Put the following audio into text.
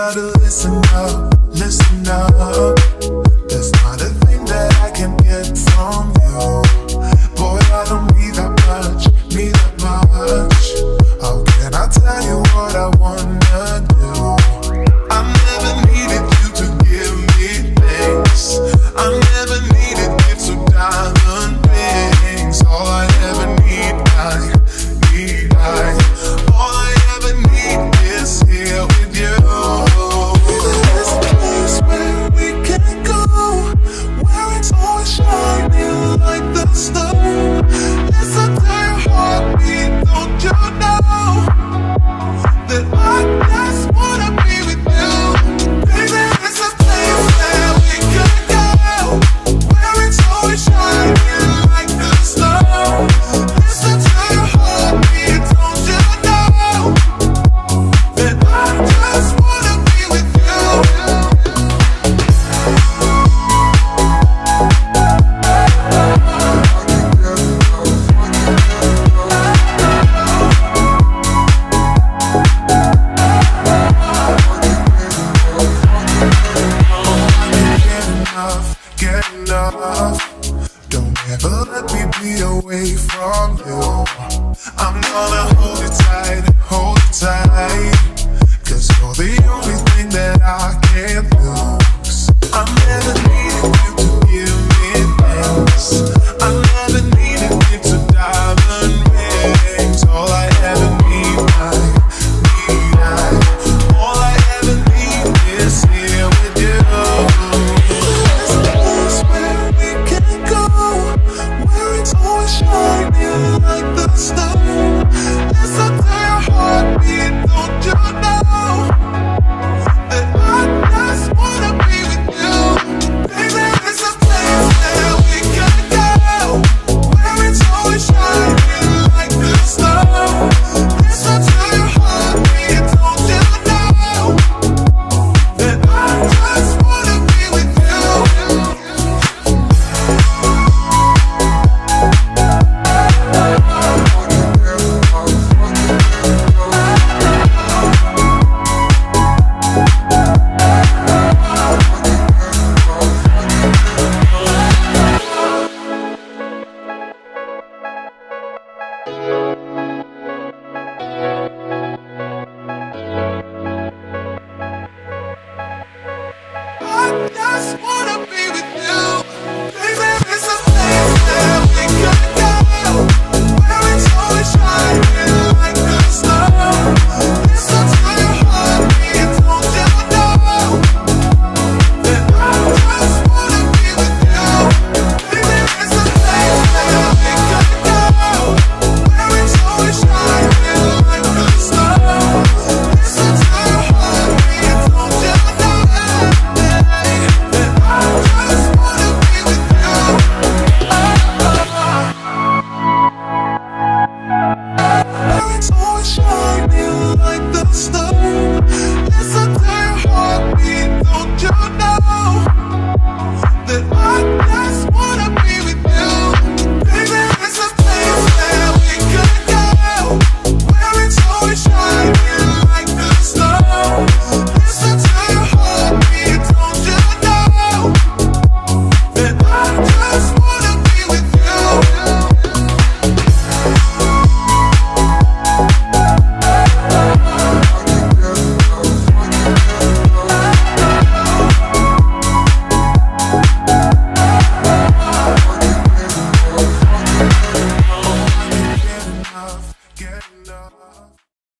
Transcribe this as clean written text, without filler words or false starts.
gotta listen up, listen up. There's not a thing that I can get from you. Boy, I don't need that much, need that much. How can I tell you what I wanna do? I never needed you to give me things. I never needed gifts of diamond rings. All I ever need, all I ever need is here with you. There's a place where we can go, where it's always shining like the sun. Listen to your heartbeat, don't you know that I just wanna be with you? Baby, there's a place where we can go, where it's always shining like the sun. Listen to your heartbeat, don't you know that I just wanna be with you? Get enough. Don't ever let me be away from you. I'm gonna hold you tight, hold you tight. 'Cause you're the only thing that I can't lose. I'm ready